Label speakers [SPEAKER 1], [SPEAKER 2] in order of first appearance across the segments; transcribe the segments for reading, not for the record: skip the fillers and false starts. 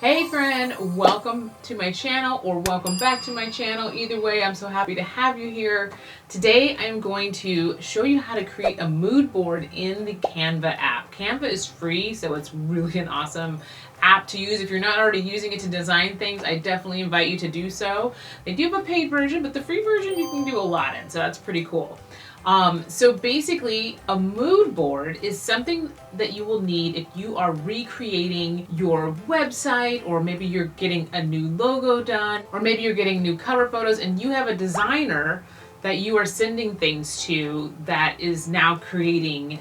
[SPEAKER 1] Hey friend, welcome to my channel or welcome back to my channel. Either way, I'm so happy to have you here. Today I'm going to show you how to create a mood board in the Canva app. Canva is free, so it's really an awesome app to use. If you're not already using it to design things, I definitely invite you to do so. They do have a paid version, but the free version you can do a lot in, so that's pretty cool. So basically, a mood board is something that you will need if you are recreating your website, or maybe you're getting a new logo done, or maybe you're getting new cover photos and you have a designer that you are sending things to that is now creating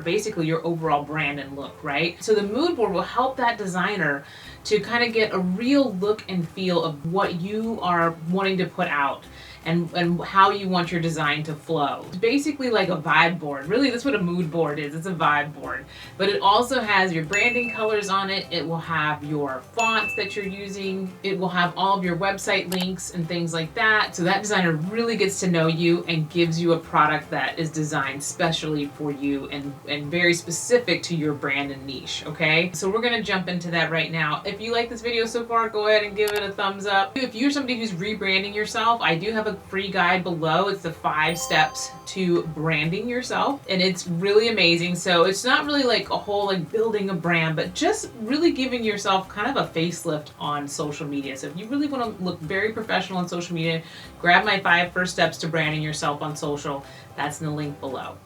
[SPEAKER 1] basically your overall brand and look, right? So the mood board will help that designer to kind of get a real look and feel of what you are wanting to put out and how you want your design to flow. It's basically like a vibe board. Really, that's what a mood board is. It's a vibe board. But it also has your branding colors on it. It will have your fonts that you're using. It will have all of your website links and things like that. So that designer really gets to know you and gives you a product that is designed specially for you and very specific to your brand and niche, okay? So we're gonna jump into that right now. If you like this video so far, go ahead and give it a thumbs up. If you're somebody who's rebranding yourself, I do have a free guide below. It's the 5 steps to branding yourself, and it's really amazing. So it's not really like a whole like building a brand, but just really giving yourself kind of a facelift on social media. So if you really want to look very professional on social media, grab my 5 first steps to branding yourself on social. That's in the link below.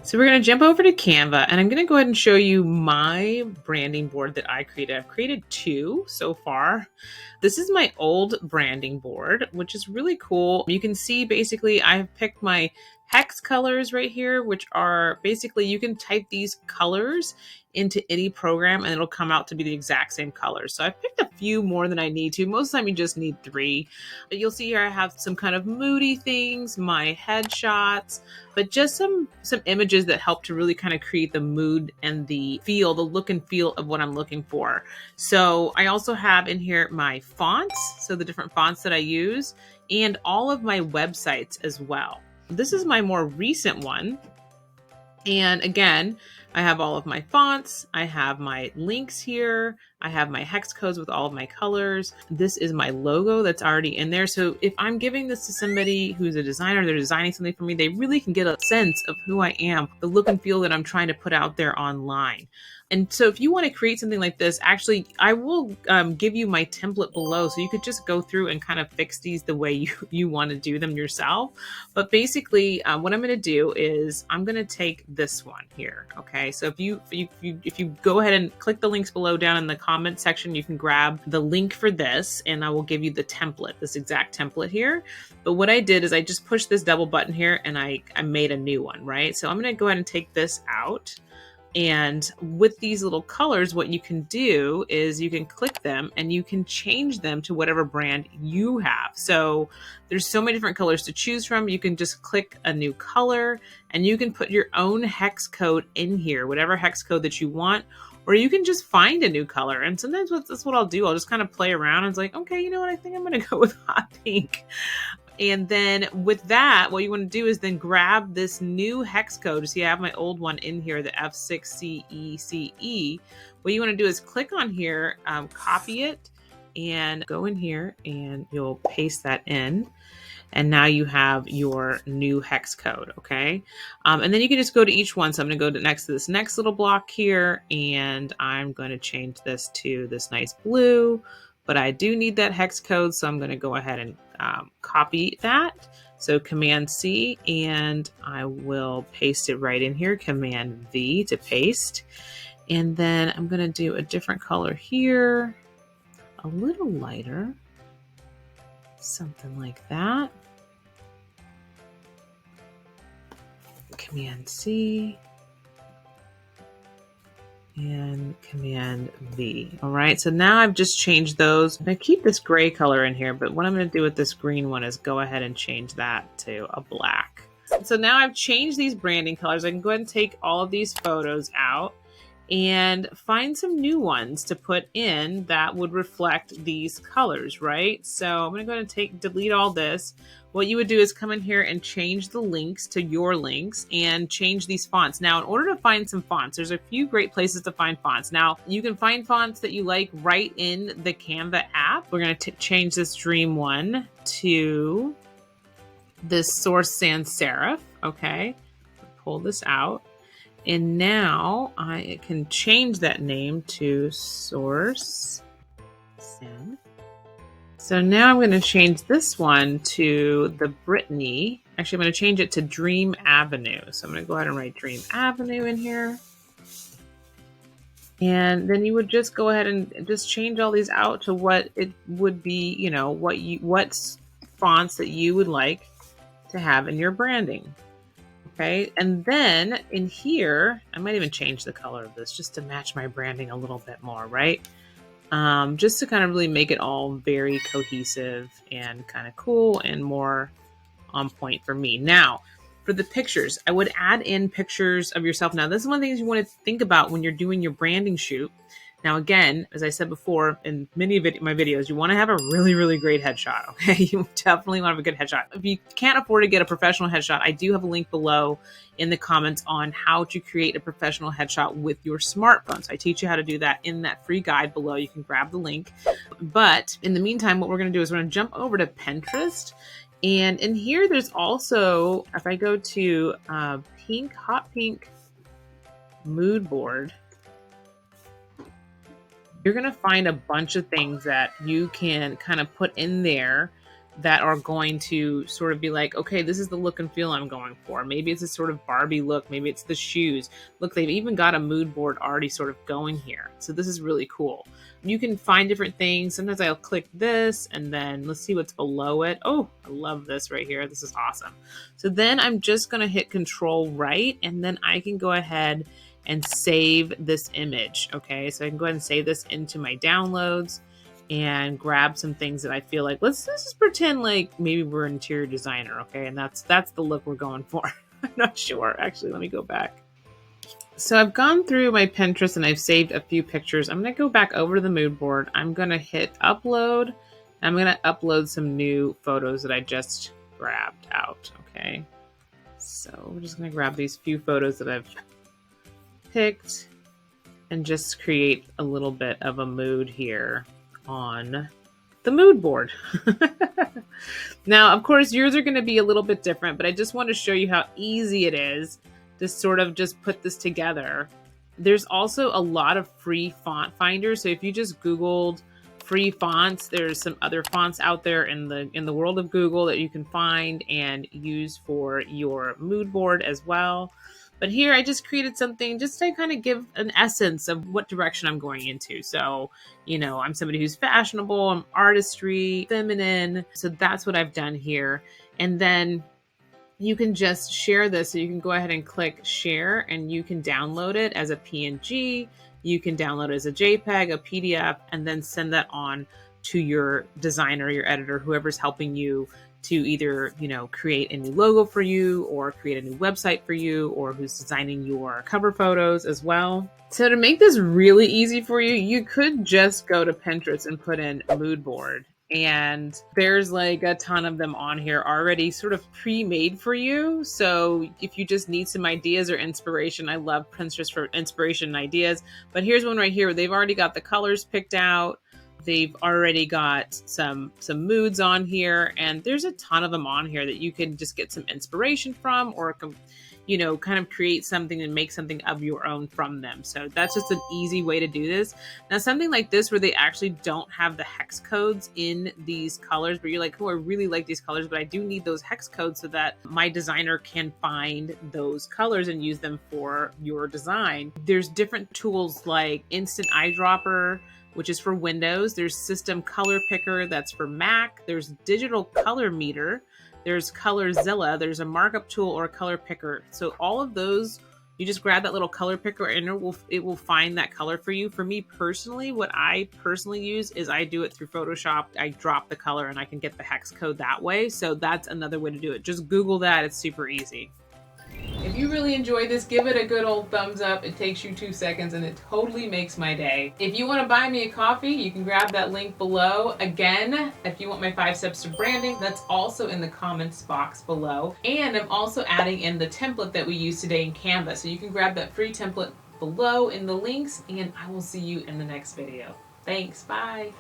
[SPEAKER 1] So we're going to jump over to Canva, and I'm going to go ahead and show you my branding board that I created. I've created 2 so far. This is my old branding board, which is really cool. You can see basically I've picked my hex colors right here, which are basically you can type these colors into any program and it'll come out to be the exact same colors. So I've picked a few more than I need to. Most of the time you just need 3. But you'll see here I have some kind of moody things, my headshots, but just some images that help to really kind of create the mood and the feel, the look and feel of what I'm looking for. So I also have in here my fonts, so the different fonts that I use, and all of my websites as well. This is my more recent one. And again, I have all of my fonts, I have my links here, I have my hex codes with all of my colors. This is my logo that's already in there. So if I'm giving this to somebody who's a designer, they're designing something for me, they really can get a sense of who I am, the look and feel that I'm trying to put out there online. And so if you want to create something like this, actually, I will give you my template below. So you could just go through and kind of fix these the way you want to do them yourself. But basically what I'm going to do is I'm going to take this one here. Okay. So if you go ahead and click the links below down in the comment section, you can grab the link for this and I will give you the template, this exact template here. But what I did is I just pushed this double button here and I made a new one, right? So I'm going to go ahead and take this out. And with these little colors, what you can do is you can click them and you can change them to whatever brand you have. So there's so many different colors to choose from. You can just click a new color and you can put your own hex code in here, whatever hex code that you want, or you can just find a new color. And sometimes that's what I'll do. I'll just kind of play around and it's like, okay, you know what? I think I'm going to go with hot pink. And then with that, what you want to do is then grab this new hex code. See, I have my old one in here, the F6CECE. What you want to do is click on here, copy it, and go in here and you'll paste that in. And now you have your new hex code, okay? And then you can just go to each one. So I'm going to go next to this next little block here, and I'm going to change this to this nice blue. But I do need that hex code, so I'm going to go ahead and copy that. So Command C, and I will paste it right in here. Command V to paste. And then I'm going to do a different color here, a little lighter, something like that. Command C. And Command V. All right, so now I've just changed those. I keep this gray color in here, but what I'm going to do with this green one is go ahead and change that to a black. So now I've changed these branding colors. I can go ahead and take all of these photos out and find some new ones to put in that would reflect these colors, right? So I'm going to go ahead and delete all this. what you would do is come in here and change the links to your links and change these fonts. Now, in order to find some fonts, there's a few great places to find fonts. Now, you can find fonts that you like right in the Canva app. We're going to change this Dream one to this Source Sans Serif. Okay, pull this out. And now I can change that name to Source Sans. So now I'm going to change this one to the Brittany. Actually, I'm going to change it to Dream Avenue. So I'm going to go ahead and write Dream Avenue in here. And then you would just go ahead and just change all these out to what it would be, you know, what fonts that you would like to have in your branding. Okay, and then in here, I might even change the color of this just to match my branding a little bit more, right? Just to kind of really make it all very cohesive and kind of cool and more on point for me. Now, for the pictures, I would add in pictures of yourself. Now, this is one of the things you want to think about when you're doing your branding shoot. Now, again, as I said before, in many of my videos, you want to have a really, really great headshot, okay? You definitely want to have a good headshot. If you can't afford to get a professional headshot, I do have a link below in the comments on how to create a professional headshot with your smartphone. So I teach you how to do that in that free guide below. You can grab the link. But in the meantime, what we're going to do is we're going to jump over to Pinterest. And in here, there's also, if I go to hot pink mood board, you're going to find a bunch of things that you can kind of put in there that are going to sort of be like, okay, this is the look and feel I'm going for. Maybe it's a sort of Barbie look. Maybe it's the shoes. Look, they've even got a mood board already sort of going here. So this is really cool. You can find different things. Sometimes I'll click this and then let's see what's below it. Oh, I love this right here. This is awesome. So then I'm just going to hit Control right, and then I can go ahead and save this image. Okay, so I can go ahead and save this into my downloads and grab some things that I feel like, let's just pretend like maybe we're an interior designer. Okay, and that's the look we're going for. I'm not sure. Actually, let me go back. So I've gone through my Pinterest and I've saved a few pictures. I'm going to go back over to the mood board. I'm going to hit upload. I'm going to upload some new photos that I just grabbed out. Okay, so we're just going to grab these few photos that I've picked and just create a little bit of a mood here on the mood board. Now, of course, yours are going to be a little bit different, but I just want to show you how easy it is to sort of just put this together. There's also a lot of free font finders. So if you just Googled free fonts, there's some other fonts out there in the world of Google that you can find and use for your mood board as well. But here I just created something just to kind of give an essence of what direction I'm going into. So, you know, I'm somebody who's fashionable, I'm artistry, feminine. So that's what I've done here. And then you can just share this. So you can go ahead and click share and you can download it as a PNG. You can download it as a JPEG, a PDF, and then send that on to your designer, your editor, whoever's helping you to either, you know, create a new logo for you or create a new website for you, or who's designing your cover photos as well. So to make this really easy for you, you could just go to Pinterest and put in a mood board. And there's like a ton of them on here already sort of pre-made for you. So if you just need some ideas or inspiration, I love Pinterest for inspiration and ideas. But here's one right here where they've already got the colors picked out. They've already got some moods on here, and there's a ton of them on here that you can just get some inspiration from, or, you know, kind of create something and make something of your own from them. So that's just an easy way to do this. Now, something like this where they actually don't have the hex codes in these colors, but you're like, oh, I really like these colors, but I do need those hex codes so that my designer can find those colors and use them for your design. There's different tools like Instant Eyedropper, which is for Windows. There's System Color Picker, that's for Mac. There's Digital Color Meter. There's Colorzilla. There's a markup tool or a color picker. So all of those, you just grab that little color picker and it will find that color for you. For me personally, what I personally use is I do it through Photoshop. I drop the color and I can get the hex code that way. So that's another way to do it. Just Google that. It's super easy. If you really enjoyed this, give it a good old thumbs up. It takes you 2 seconds and it totally makes my day. If you want to buy me a coffee, you can grab that link below. Again, if you want my 5 steps to branding, that's also in the comments box below. And I'm also adding in the template that we used today in Canva. So you can grab that free template below in the links, and I will see you in the next video. Thanks, bye.